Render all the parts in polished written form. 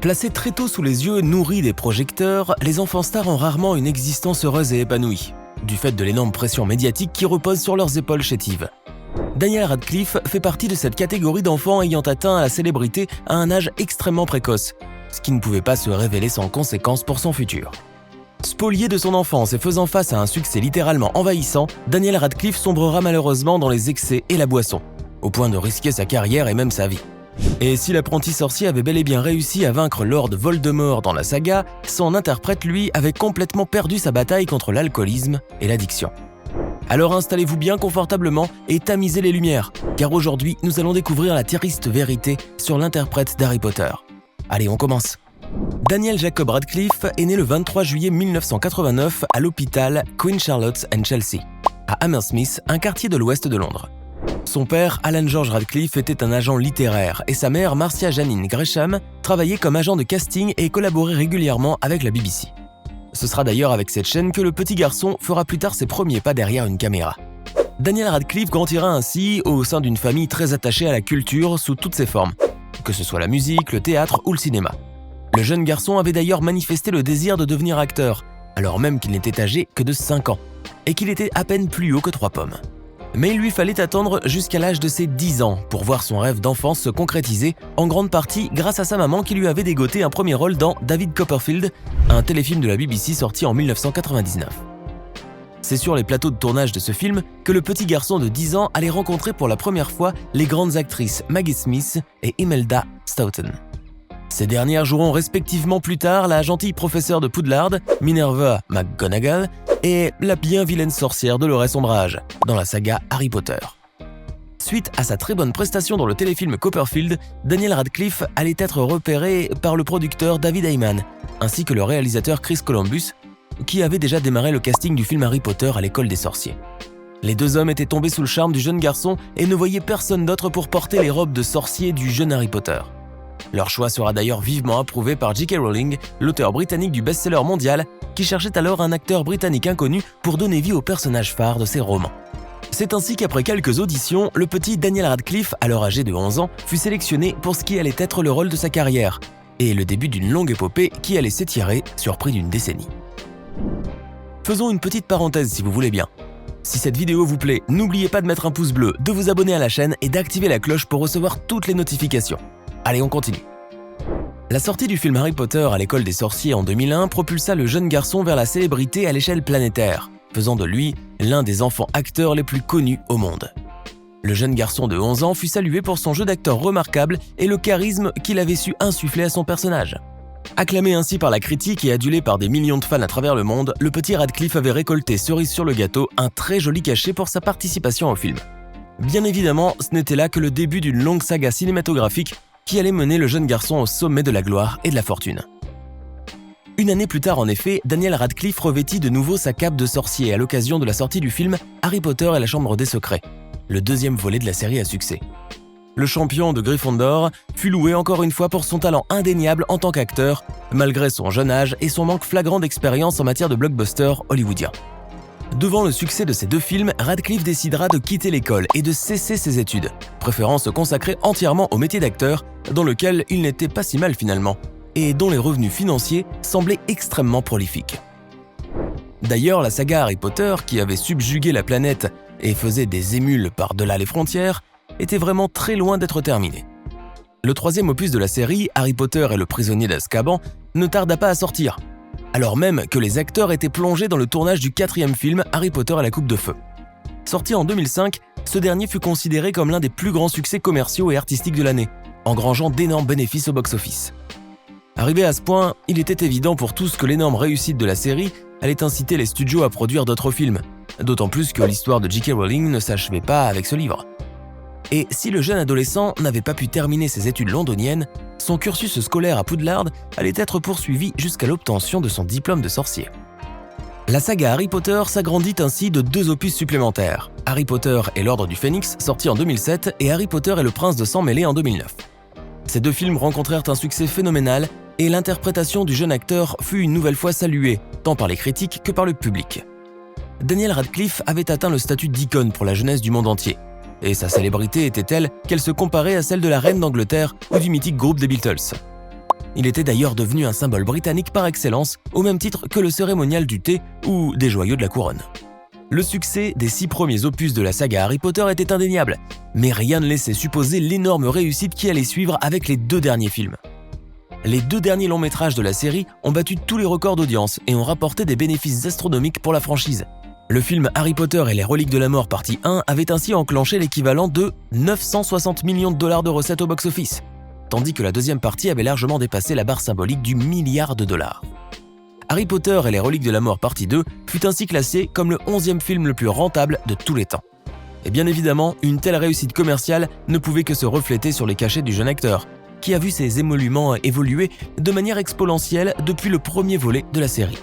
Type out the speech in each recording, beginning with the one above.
Placés très tôt sous les yeux nourris des projecteurs, les enfants stars ont rarement une existence heureuse et épanouie, du fait de l'énorme pression médiatique qui repose sur leurs épaules chétives. Daniel Radcliffe fait partie de cette catégorie d'enfants ayant atteint la célébrité à un âge extrêmement précoce, ce qui ne pouvait pas se révéler sans conséquences pour son futur. Spolié de son enfance et faisant face à un succès littéralement envahissant, Daniel Radcliffe sombrera malheureusement dans les excès et la boisson, au point de risquer sa carrière et même sa vie. Et si l'apprenti sorcier avait bel et bien réussi à vaincre Lord Voldemort dans la saga, son interprète, lui, avait complètement perdu sa bataille contre l'alcoolisme et l'addiction. Alors installez-vous bien confortablement et tamisez les lumières, car aujourd'hui, nous allons découvrir la triste vérité sur l'interprète d'Harry Potter. Allez, on commence. Daniel Jacob Radcliffe est né le 23 juillet 1989 à l'hôpital Queen Charlotte and Chelsea, à Hammersmith, un quartier de l'ouest de Londres. Son père, Alan George Radcliffe, était un agent littéraire et sa mère, Marcia Janine Gresham, travaillait comme agent de casting et collaborait régulièrement avec la BBC. Ce sera d'ailleurs avec cette chaîne que le petit garçon fera plus tard ses premiers pas derrière une caméra. Daniel Radcliffe grandira ainsi au sein d'une famille très attachée à la culture sous toutes ses formes, que ce soit la musique, le théâtre ou le cinéma. Le jeune garçon avait d'ailleurs manifesté le désir de devenir acteur, alors même qu'il n'était âgé que de 5 ans, et qu'il était à peine plus haut que 3 pommes. Mais il lui fallait attendre jusqu'à l'âge de ses 10 ans pour voir son rêve d'enfance se concrétiser, en grande partie grâce à sa maman qui lui avait dégoté un premier rôle dans David Copperfield, un téléfilm de la BBC sorti en 1999. C'est sur les plateaux de tournage de ce film que le petit garçon de 10 ans allait rencontrer pour la première fois les grandes actrices Maggie Smith et Imelda Staunton. Ces dernières joueront respectivement plus tard la gentille professeure de Poudlard, Minerva McGonagall, et la bien vilaine sorcière Dolores Ombrage, dans la saga Harry Potter. Suite à sa très bonne prestation dans le téléfilm Copperfield, Daniel Radcliffe allait être repéré par le producteur David Heyman, ainsi que le réalisateur Chris Columbus, qui avait déjà démarré le casting du film Harry Potter à l'école des sorciers. Les deux hommes étaient tombés sous le charme du jeune garçon et ne voyaient personne d'autre pour porter les robes de sorcier du jeune Harry Potter. Leur choix sera d'ailleurs vivement approuvé par J.K. Rowling, l'auteur britannique du best-seller mondial, qui cherchait alors un acteur britannique inconnu pour donner vie au personnage phare de ses romans. C'est ainsi qu'après quelques auditions, le petit Daniel Radcliffe, alors âgé de 11 ans, fut sélectionné pour ce qui allait être le rôle de sa carrière, et le début d'une longue épopée qui allait s'étirer sur près d'une décennie. Faisons une petite parenthèse si vous voulez bien. Si cette vidéo vous plaît, n'oubliez pas de mettre un pouce bleu, de vous abonner à la chaîne et d'activer la cloche pour recevoir toutes les notifications. Allez, on continue. La sortie du film Harry Potter à l'école des sorciers en 2001 propulsa le jeune garçon vers la célébrité à l'échelle planétaire, faisant de lui l'un des enfants acteurs les plus connus au monde. Le jeune garçon de 11 ans fut salué pour son jeu d'acteur remarquable et le charisme qu'il avait su insuffler à son personnage. Acclamé ainsi par la critique et adulé par des millions de fans à travers le monde, le petit Radcliffe avait récolté cerise sur le gâteau un très joli cachet pour sa participation au film. Bien évidemment, ce n'était là que le début d'une longue saga cinématographique qui allait mener le jeune garçon au sommet de la gloire et de la fortune. Une année plus tard, en effet, Daniel Radcliffe revêtit de nouveau sa cape de sorcier à l'occasion de la sortie du film Harry Potter et la Chambre des Secrets, le deuxième volet de la série à succès. Le champion de Gryffondor fut loué encore une fois pour son talent indéniable en tant qu'acteur, malgré son jeune âge et son manque flagrant d'expérience en matière de blockbuster hollywoodien. Devant le succès de ces deux films, Radcliffe décidera de quitter l'école et de cesser ses études, préférant se consacrer entièrement au métier d'acteur, dans lequel il n'était pas si mal finalement, et dont les revenus financiers semblaient extrêmement prolifiques. D'ailleurs, la saga Harry Potter, qui avait subjugué la planète et faisait des émules par-delà les frontières, était vraiment très loin d'être terminée. Le troisième opus de la série, Harry Potter et le prisonnier d'Azkaban, ne tarda pas à sortir, alors même que les acteurs étaient plongés dans le tournage du 4e film Harry Potter et la Coupe de Feu. Sorti en 2005, ce dernier fut considéré comme l'un des plus grands succès commerciaux et artistiques de l'année, engrangeant d'énormes bénéfices au box-office. Arrivé à ce point, il était évident pour tous que l'énorme réussite de la série allait inciter les studios à produire d'autres films, d'autant plus que l'histoire de J.K. Rowling ne s'achevait pas avec ce livre. Et si le jeune adolescent n'avait pas pu terminer ses études londoniennes, son cursus scolaire à Poudlard allait être poursuivi jusqu'à l'obtention de son diplôme de sorcier. La saga Harry Potter s'agrandit ainsi de 2 opus supplémentaires, Harry Potter et l'Ordre du Phénix, sorti en 2007, et Harry Potter et le Prince de Sang Mêlé en 2009. Ces 2 films rencontrèrent un succès phénoménal et l'interprétation du jeune acteur fut une nouvelle fois saluée, tant par les critiques que par le public. Daniel Radcliffe avait atteint le statut d'icône pour la jeunesse du monde entier, et sa célébrité était telle qu'elle se comparait à celle de la reine d'Angleterre ou du mythique groupe des Beatles. Il était d'ailleurs devenu un symbole britannique par excellence, au même titre que le cérémonial du thé ou des joyaux de la couronne. Le succès des 6 premiers opus de la saga Harry Potter était indéniable, mais rien ne laissait supposer l'énorme réussite qui allait suivre avec les 2 derniers films. Les 2 derniers longs métrages de la série ont battu tous les records d'audience et ont rapporté des bénéfices astronomiques pour la franchise. Le film Harry Potter et les Reliques de la Mort partie 1 avait ainsi enclenché l'équivalent de 960 millions de dollars de recettes au box-office, tandis que la deuxième partie avait largement dépassé la barre symbolique du milliard de dollars. Harry Potter et les Reliques de la Mort partie 2 fut ainsi classé comme le 11e film le plus rentable de tous les temps. Et bien évidemment, une telle réussite commerciale ne pouvait que se refléter sur les cachets du jeune acteur, qui a vu ses émoluments évoluer de manière exponentielle depuis le premier volet de la série.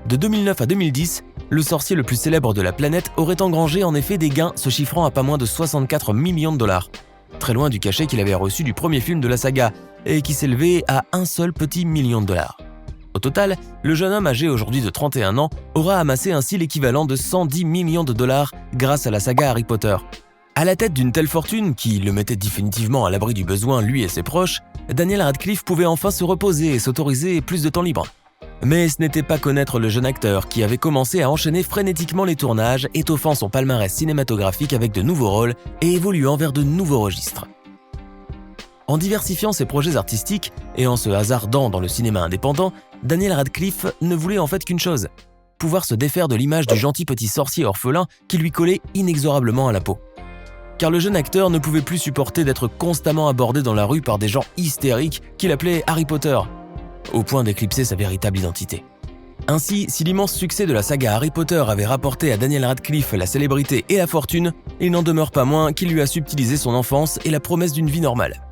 De 2009 à 2010, le sorcier le plus célèbre de la planète aurait engrangé en effet des gains se chiffrant à pas moins de 64 millions de dollars, très loin du cachet qu'il avait reçu du premier film de la saga et qui s'élevait à un seul petit million de dollars. Au total, le jeune homme âgé aujourd'hui de 31 ans aura amassé ainsi l'équivalent de 110 millions de dollars grâce à la saga Harry Potter. À la tête d'une telle fortune, qui le mettait définitivement à l'abri du besoin lui et ses proches, Daniel Radcliffe pouvait enfin se reposer et s'autoriser plus de temps libre. Mais ce n'était pas connaître le jeune acteur qui avait commencé à enchaîner frénétiquement les tournages, étoffant son palmarès cinématographique avec de nouveaux rôles et évoluant vers de nouveaux registres. En diversifiant ses projets artistiques et en se hasardant dans le cinéma indépendant, Daniel Radcliffe ne voulait en fait qu'une chose, pouvoir se défaire de l'image du gentil petit sorcier orphelin qui lui collait inexorablement à la peau. Car le jeune acteur ne pouvait plus supporter d'être constamment abordé dans la rue par des gens hystériques qu'il appelait Harry Potter, au point d'éclipser sa véritable identité. Ainsi, si l'immense succès de la saga Harry Potter avait rapporté à Daniel Radcliffe la célébrité et la fortune, il n'en demeure pas moins qu'il lui a subtilisé son enfance et la promesse d'une vie normale.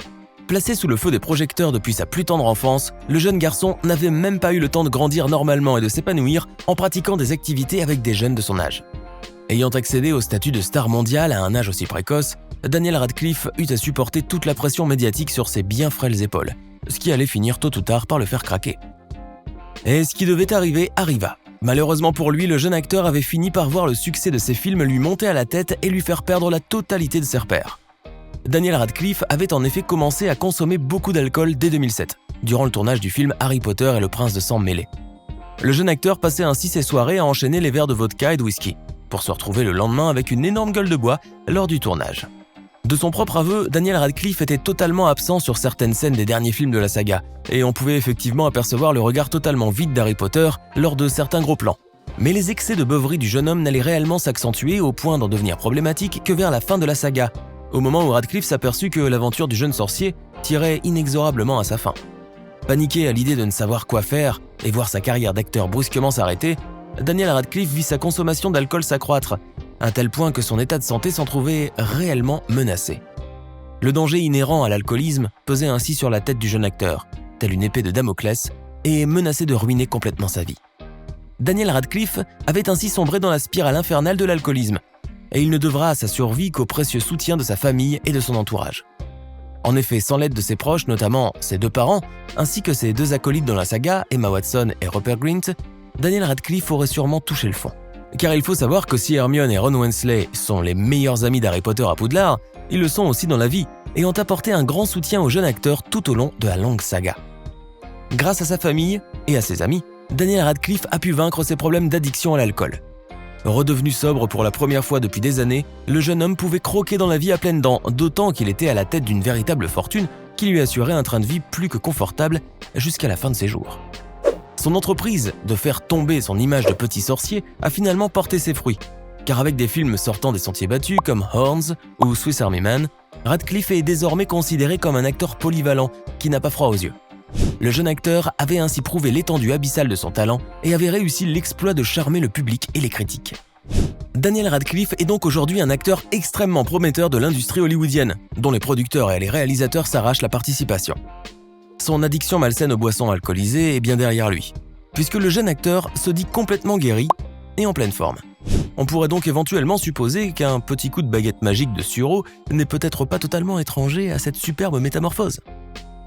Placé sous le feu des projecteurs depuis sa plus tendre enfance, le jeune garçon n'avait même pas eu le temps de grandir normalement et de s'épanouir en pratiquant des activités avec des jeunes de son âge. Ayant accédé au statut de star mondiale à un âge aussi précoce, Daniel Radcliffe eut à supporter toute la pression médiatique sur ses bien frêles épaules, ce qui allait finir tôt ou tard par le faire craquer. Et ce qui devait arriver arriva. Malheureusement pour lui, le jeune acteur avait fini par voir le succès de ses films lui monter à la tête et lui faire perdre la totalité de ses repères. Daniel Radcliffe avait en effet commencé à consommer beaucoup d'alcool dès 2007, durant le tournage du film Harry Potter et le prince de sang mêlé. Le jeune acteur passait ainsi ses soirées à enchaîner les verres de vodka et de whisky, pour se retrouver le lendemain avec une énorme gueule de bois lors du tournage. De son propre aveu, Daniel Radcliffe était totalement absent sur certaines scènes des derniers films de la saga, et on pouvait effectivement apercevoir le regard totalement vide d'Harry Potter lors de certains gros plans. Mais les excès de beuverie du jeune homme n'allaient réellement s'accentuer au point d'en devenir problématique que vers la fin de la saga, au moment où Radcliffe s'aperçut que l'aventure du jeune sorcier tirait inexorablement à sa fin. Paniqué à l'idée de ne savoir quoi faire et voir sa carrière d'acteur brusquement s'arrêter, Daniel Radcliffe vit sa consommation d'alcool s'accroître, à tel point que son état de santé s'en trouvait réellement menacé. Le danger inhérent à l'alcoolisme pesait ainsi sur la tête du jeune acteur, telle une épée de Damoclès, et menaçait de ruiner complètement sa vie. Daniel Radcliffe avait ainsi sombré dans la spirale infernale de l'alcoolisme, et il ne devra à sa survie qu'au précieux soutien de sa famille et de son entourage. En effet, sans l'aide de ses proches, notamment ses 2 parents, ainsi que ses 2 acolytes dans la saga, Emma Watson et Rupert Grint, Daniel Radcliffe aurait sûrement touché le fond. Car il faut savoir que si Hermione et Ron Weasley sont les meilleurs amis d'Harry Potter à Poudlard, ils le sont aussi dans la vie et ont apporté un grand soutien au jeune acteur tout au long de la longue saga. Grâce à sa famille et à ses amis, Daniel Radcliffe a pu vaincre ses problèmes d'addiction à l'alcool. Redevenu sobre pour la première fois depuis des années, le jeune homme pouvait croquer dans la vie à pleines dents, d'autant qu'il était à la tête d'une véritable fortune qui lui assurait un train de vie plus que confortable jusqu'à la fin de ses jours. Son entreprise de faire tomber son image de petit sorcier a finalement porté ses fruits, car avec des films sortant des sentiers battus comme Horns ou Swiss Army Man, Radcliffe est désormais considéré comme un acteur polyvalent qui n'a pas froid aux yeux. Le jeune acteur avait ainsi prouvé l'étendue abyssale de son talent et avait réussi l'exploit de charmer le public et les critiques. Daniel Radcliffe est donc aujourd'hui un acteur extrêmement prometteur de l'industrie hollywoodienne, dont les producteurs et les réalisateurs s'arrachent la participation. Son addiction malsaine aux boissons alcoolisées est bien derrière lui, puisque le jeune acteur se dit complètement guéri et en pleine forme. On pourrait donc éventuellement supposer qu'un petit coup de baguette magique de sureau n'est peut-être pas totalement étranger à cette superbe métamorphose.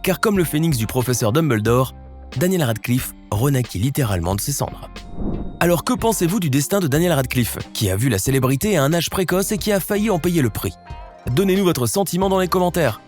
Car comme le phénix du professeur Dumbledore, Daniel Radcliffe renaquit littéralement de ses cendres. Alors que pensez-vous du destin de Daniel Radcliffe, qui a vu la célébrité à un âge précoce et qui a failli en payer le prix ? Donnez-nous votre sentiment dans les commentaires.